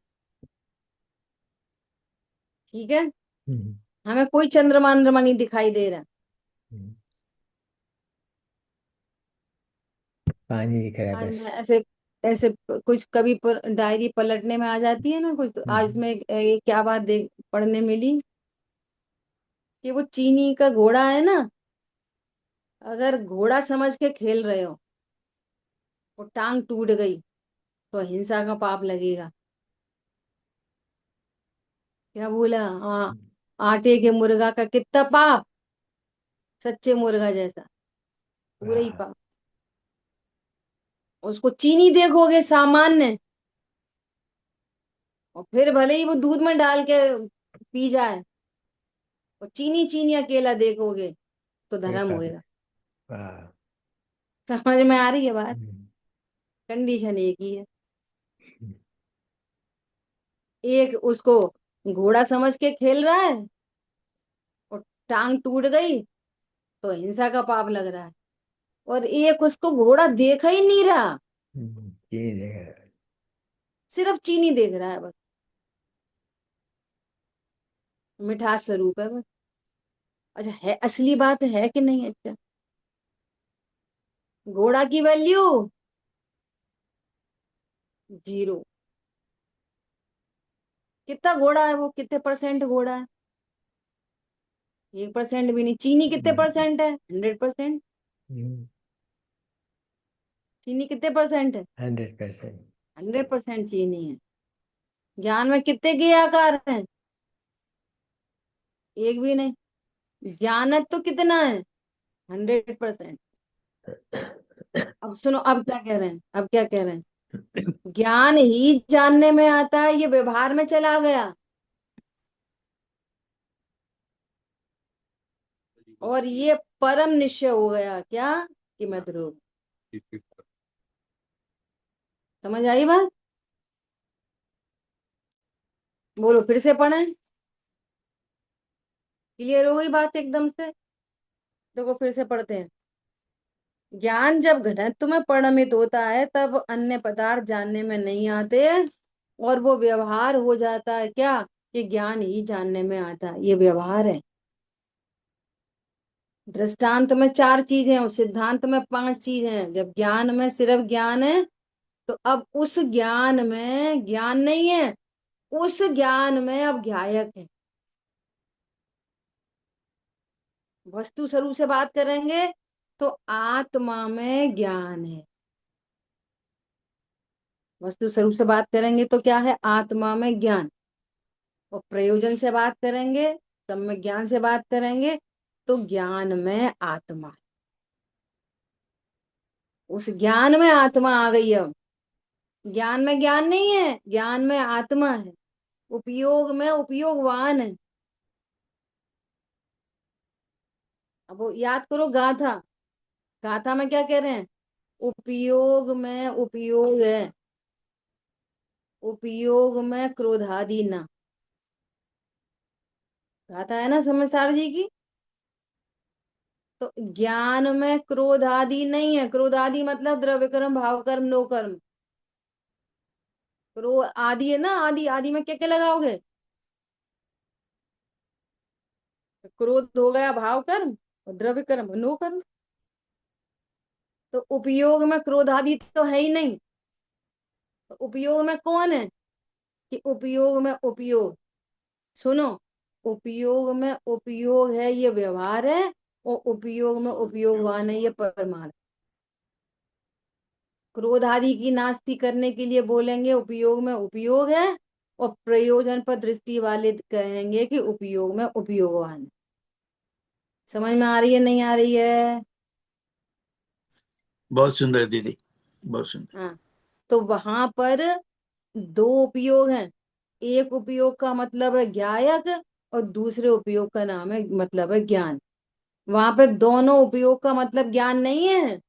ठीक है, हम्म, हमें कोई चंद्रमा चंद्रमा नहीं दिखाई दे रहा। हम्म। पानी दिख रहा है आज बस। मैं ऐसे ऐसे कुछ कभी डायरी पलटने में आ जाती है ना कुछ, तो आज हम्म, में क्या बात देख पढ़ने मिली कि वो चीनी का घोड़ा है ना, अगर घोड़ा समझ के खेल रहे हो, वो टांग टूट गई तो हिंसा का पाप लगेगा। क्या बोला? हाँ, आटे के मुर्गा का कितना पाप, सच्चे मुर्गा जैसा पूरा ही हाँ। पाप। उसको चीनी देखोगे सामान्य, और फिर भले ही वो दूध में डाल के पी जाए, और चीनी चीनी अकेला देखोगे तो कोई धर्म पाप नहीं। होएगा। वाह। समझ में आ रही है बात? हम्म, कंडीशन एक ही है। हम्म, एक उसको घोड़ा समझ के खेल रहा है और टांग टूट गई तो हिंसा का पाप लग रहा है, और एक उसको घोड़ा देखा ही नहीं रहा, ये देखा। सिर्फ चीनी देख रहा है बस, मिठास स्वरूप है बस। अच्छा, है असली बात है कि नहीं? अच्छा, घोड़ा की वैल्यू जीरो। कितना घोड़ा है वो, कितने परसेंट घोड़ा है? 1% भी नहीं। चीनी कितने परसेंट है? 100%। चीनी कितने परसेंट है? 100%। 100% चीनी है। ज्ञान में कितने के आकार हैं? एक भी नहीं। ज्ञान तो कितना है? 100%। अब सुनो, अब क्या कह रहे हैं, अब क्या कह रहे हैं? ज्ञान ही जानने में आता है, ये व्यवहार में चला गया, और ये परम निश्चय हो गया क्या कि मैं ध्रुव। समझ आई बात? बोलो, फिर से पढ़े, क्लियर हो गई बात एकदम से? देखो फिर से पढ़ते हैं। ज्ञान जब घनत्व में परिणमित होता है तब अन्य पदार्थ जानने में नहीं आते, और वो व्यवहार हो जाता है क्या कि ज्ञान ही जानने में आता है, ये व्यवहार है। दृष्टांत में 4 चीजें और सिद्धांत में 5 चीजें हैं। जब ज्ञान में सिर्फ ज्ञान है तो अब उस ज्ञान में ज्ञान नहीं है, उस ज्ञान में अब ज्ञायक है। वस्तु स्वरूप से बात करेंगे तो आत्मा में ज्ञान है। वस्तु स्वरूप से बात करेंगे तो क्या है? आत्मा में ज्ञान। और प्रयोजन से बात करेंगे, सम्यक ज्ञान से बात करेंगे तो ज्ञान में आत्मा है। उस ज्ञान में आत्मा आ गई। अब ज्ञान में ज्ञान नहीं है, ज्ञान में आत्मा है। उपयोग में उपयोगवान है। अब वो याद करो गाथा, गाथा में क्या कह रहे हैं? उपयोग में उपयोग है, उपयोग में क्रोधादि ना। गाथा है ना समझदार जी की? तो ज्ञान में क्रोध आदि नहीं है। क्रोध आदि मतलब द्रव्य कर्म, भाव कर्म, नो कर्म। क्रोध आदि है ना, आदि आदि में क्या क्या लगाओगे? क्रोध हो गया भाव कर्म, और द्रव्य कर्म नो कर्म। तो उपयोग में क्रोध आदि तो है ही नहीं। तो उपयोग में कौन है? कि उपयोग में उपयोग, सुनो, उपयोग में उपयोग है ये व्यवहार है, और उपयोग में उपयोगवान है ये परमार्थ। क्रोध आदि की नास्ति करने के लिए बोलेंगे उपयोग में उपयोग है, और प्रयोजन पर दृष्टि वाले कहेंगे कि उपयोग में उपयोगवान है। समझ में आ रही है नहीं आ रही है? बहुत सुंदर दीदी, बहुत सुंदर। हाँ, तो वहां पर दो उपयोग हैं। एक उपयोग का मतलब है ज्ञायक और दूसरे उपयोग का नाम है मतलब है ज्ञान। वहां पे दोनों उपयोग का मतलब ज्ञान नहीं है।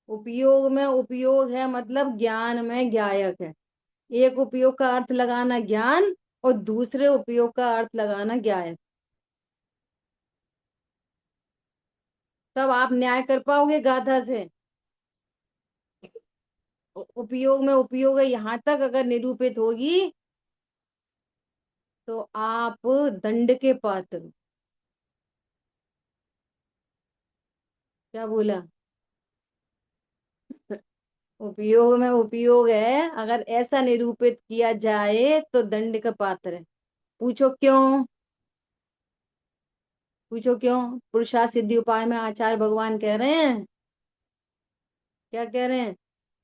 उपयोग में उपयोग है मतलब ज्ञान में ज्ञायक है। एक उपयोग का अर्थ लगाना ज्ञान और दूसरे उपयोग का अर्थ लगाना ज्ञायक। तब आप न्याय कर पाओगे गाथा से। उपयोग में उपयोग है यहां तक अगर निरूपित होगी तो आप दंड के पात्र। क्या बोला? उपयोग में उपयोग है अगर ऐसा निरूपित किया जाए तो दंड का पात्र है। पूछो क्यों? पूछो क्यों? पुरुषार्थ सिद्धि उपाय में आचार्य भगवान कह रहे हैं, क्या कह रहे हैं?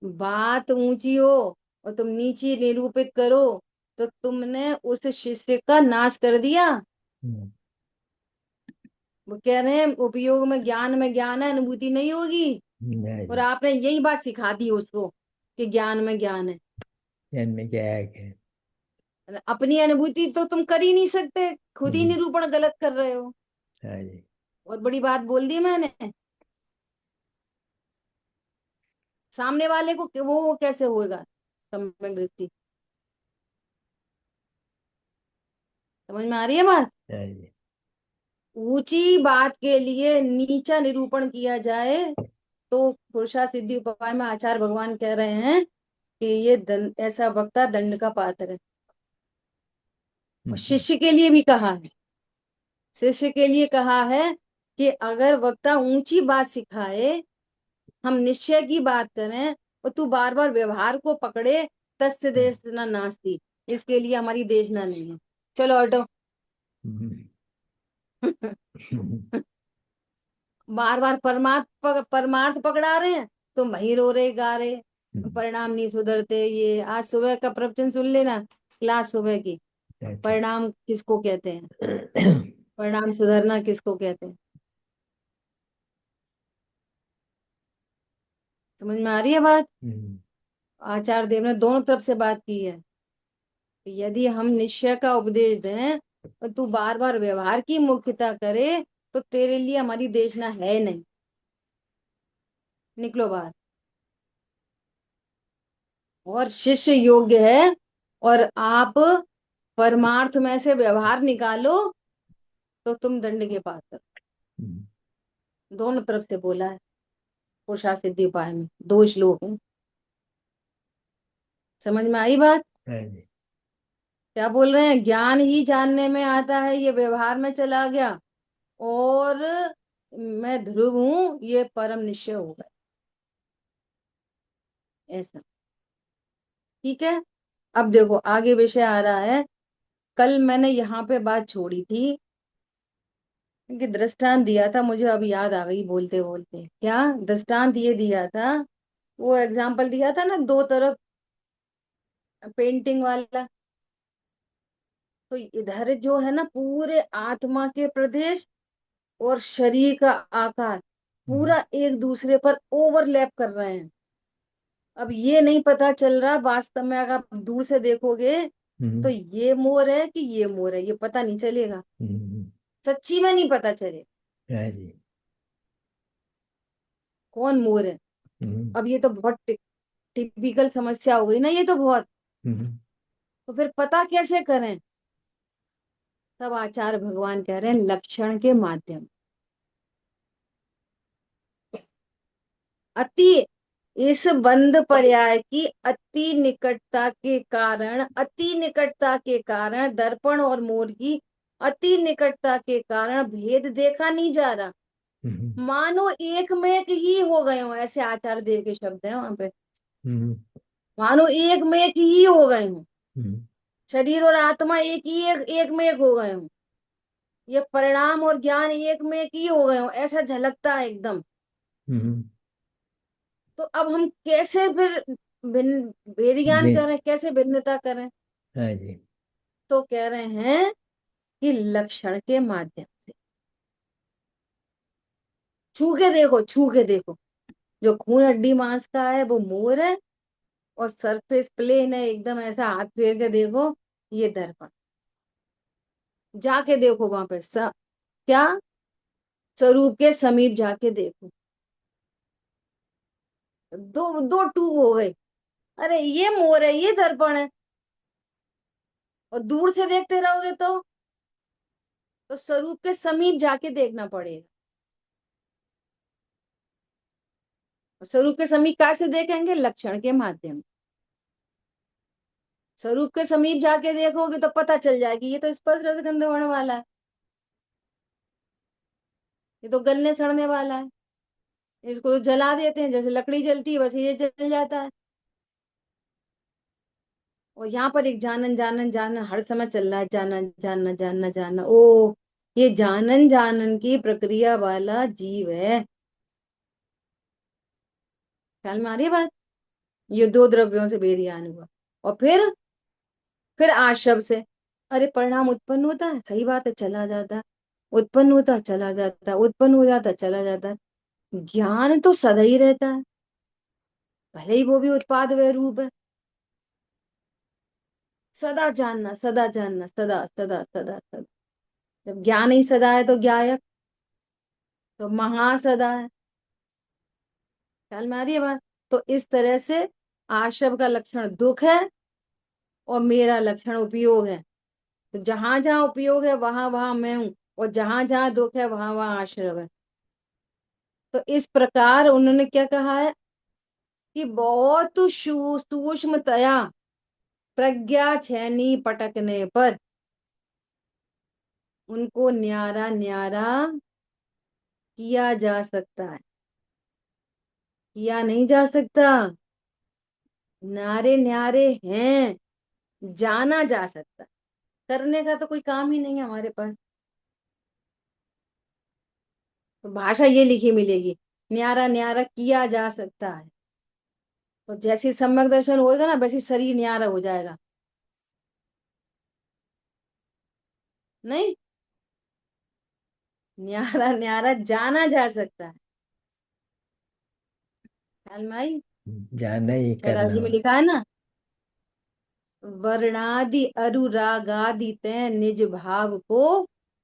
बात ऊंची हो और तुम नीची निरूपित करो तो तुमने उस शिष्य का नाश कर दिया। हम्म, वो कह रहे हैं उपयोग में ज्ञान है, अनुभूति नहीं होगी। हाँ और जी। आपने यही बात सिखा दी उसको कि ज्ञान में ज्ञान है। ज्ञान में क्या है? अपनी अनुभूति तो तुम कर ही नहीं सकते, खुद ही हम्म, निरूपण गलत कर रहे हो। हाँ जी। बहुत बड़ी बात बोल दी मैंने। सामने वाले को वो कैसे होगा सम्यक दृष्टि? समझ में आ रही है बात? हाँ जी। ऊंची बात के लिए नीचा निरूपण किया जाए तो पुरुषार्थ सिद्धि उपाय में आचार्य भगवान कह रहे हैं कि ये ऐसा वक्ता दंड का पात्र है। और हम्म, शिष्य के लिए भी कहा है। शिष्य के लिए कहा है कि अगर वक्ता ऊंची बात सिखाए, हम निश्चय की बात करें और तू बार बार व्यवहार को पकड़े, तस्य देशना नास्ति, इसके लिए हमारी देशना नहीं है। चलो हटो। हम्म, हम्म, बार बार परमार्थ पकड़ा रहे हैं तो वहीं रो रहे गा रहे, परिणाम नहीं सुधरते। ये आज सुबह का प्रवचन सुन लेना, क्लास सुबह की। अच्छा। परिणाम किसको कहते हैं? परिणाम सुधरना किसको कहते हैं? समझ में आ रही है बात? हम्म, आचार्य देव ने दोनों तरफ से बात की है। यदि हम निश्चय का उपदेश दें और तू बार बार व्यवहार की मुख्यता करे तो तेरे लिए हमारी देशना है नहीं। निकलो बाहर। और शिष्य योग्य है और आप परमार्थ में से व्यवहार निकालो तो तुम दंड के पात्र। हम्म, दोनों तरफ से बोला है। पुरुषार्थ सिद्धि उपाय में दो श्लोक हैं। समझ में आई बात? हाँ जी। क्या बोल रहे हैं? ज्ञान ही जानने में आता है, ये व्यवहार में चला गया। और मैं ध्रुव हूं, ये परम निश्चय हो गया। ऐसा। ठीक है। अब देखो आगे विषय आ रहा है। कल मैंने यहाँ पे बात छोड़ी थी कि दृष्टांत दिया था, मुझे अब याद आ गई बोलते बोलते। क्या दृष्टांत ये दिया था? वो एग्जाम्पल दिया था ना, दो तरफ पेंटिंग वाला। तो इधर जो है ना पूरे आत्मा के प्रदेश और शरीर का आकार हम्म, पूरा एक दूसरे पर ओवरलैप कर रहे हैं। अब ये नहीं पता चल रहा वास्तव में, अगर आप दूर से देखोगे तो हम्म, ये मोर है कि ये मोर है, ये पता नहीं चलेगा। हम्म, सच्ची में नहीं पता चले हाँ जी। कौन मोर है। हम्म, अब ये तो बहुत टिपिकल समस्या हो गई ना, ये तो बहुत। हम्म, तो फिर पता कैसे करें? तब आचार्य भगवान कह रहे हैं लक्षण के माध्यम। अति इस बंध पर्याय की अति निकटता के कारण, अति निकटता के कारण दर्पण और मोर की अति निकटता के कारण भेद देखा नहीं जा रहा। हम्म, मानो एक में एक ही हो गए हो, ऐसे आचार्य देव के शब्द हैं वहां पे। हम्म, मानो एक में एक ही हो गए हो, हम्म, शरीर और आत्मा एक में एक हो गए हो। ये परिणाम और ज्ञान एक में एक ही हो गए हो, ऐसा झलकता है एकदम। हम्म, तो अब हम कैसे फिर भिन्न भेद ज्ञान नहीं, करें, कैसे भिन्नता करें? हाँ जी। तो कह रहे हैं कि लक्षण के माध्यम से। छू के देखो, छू के देखो। जो खून हड्डी मांस का है वो मोर है, और सरफेस प्लेन है एकदम, ऐसा हाथ फेर के देखो, ये दर्पण। जाके देखो वहां पे क्या, स्वरूप के समीप जाके देखो। दो दो टू हो गए। अरे ये मोर है, ये दर्पण है, और दूर से देखते रहोगे तो स्वरूप के समीप जाके देखना पड़ेगा। स्वरूप के समीप कैसे देखेंगे? लक्षण के माध्यम। स्वरूप के समीप जाके देखोगे तो पता चल जाएगी, ये तो स्पर्श रसगंध वर्ण वाला है, ये तो गलने सड़ने वाला है, इसको तो जला देते हैं, जैसे लकड़ी जलती है बस ये जल जाता है। और यहाँ पर एक जानन जानन जानन हर समय चल रहा है, जानन जानना जानना जानना। ओ, ये जानन जानन की प्रक्रिया वाला जीव है। ख्याल में आ रही है बात? ये दो द्रव्यों से भेद ज्ञान हुआ। और फिर आशब से, अरे परिणाम उत्पन्न होता है, सही बात है, चला जाता है, उत्पन्न होता है, चला जाता है, उत्पन्न हो जाता है, चला जाता है। ज्ञान तो सदा ही रहता है, भले ही वो भी उत्पाद वह रूप है। सदा जानना, सदा जानना, सदा सदा सदा सदा। जब ज्ञान ही सदा है तो ज्ञायक तो महासदा है। ख्याल में आ रही है बात? तो इस तरह से आशव का लक्षण दुख है, और मेरा लक्षण उपयोग है। तो जहां जहां उपयोग है वहां वहां मैं हूं, और जहां जहां दुख है वहां वहां आश्रव है। तो इस प्रकार उन्होंने क्या कहा है कि बहुत सूक्ष्मतया प्रज्ञा छेनी पटकने पर उनको न्यारा न्यारा किया जा सकता है। किया नहीं जा सकता, न्यारे न्यारे हैं, जाना जा सकता। करने का तो कोई काम ही नहीं है हमारे पास। तो भाषा ये लिखी मिलेगी, न्यारा न्यारा किया जा सकता है। तो जैसे सम्यक दर्शन होएगा ना, वैसे शरीर न्यारा हो जाएगा। नहीं, न्यारा न्यारा जाना जा सकता है। ख्याल में आई? जाना ही करना शहराजी में हो। लिखा है ना, वर्णादि अनुरागादि तै निज भाव को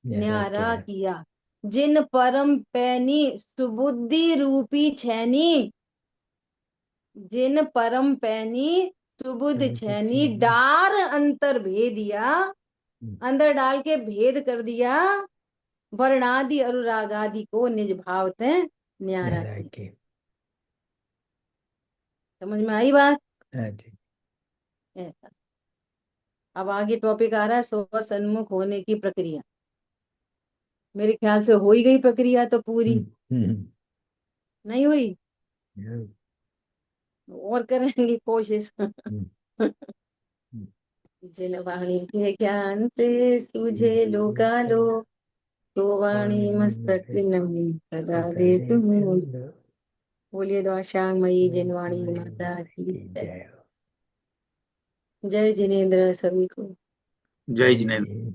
न्यारा न्यारा क्या? किया, जिन परम पैनी सुबुद्धि रूपी छैनी, जिन परम पैनी सुबुद्ध छैनी डार अंतर भेदिया, अंदर डाल के भेद कर दिया, वर्णादि अनुरागादि को निज भाव ते न्यारा न्यारा किया। के। समझ में आई बात? हाँ जी। ऐसा। अब आगे टॉपिक आ रहा है स्व सन्मुख होने की प्रक्रिया। मेरे ख्याल से हो ही गई प्रक्रिया तो पूरी। हम्म, हम्म, नहीं हुई? हम्म, और करेंगे कोशिश। हम्म, हम्म। जिन वाणी के ज्ञान से सूझे लोकालो, तो वाणी मस्तक नमी सदा दे तुम। बोलिए द्वाशांग मई जिनवाणी माता की की जय। जय हो। जय जिनेन्द्र सभी को। जय जिनेन्द्र। जय।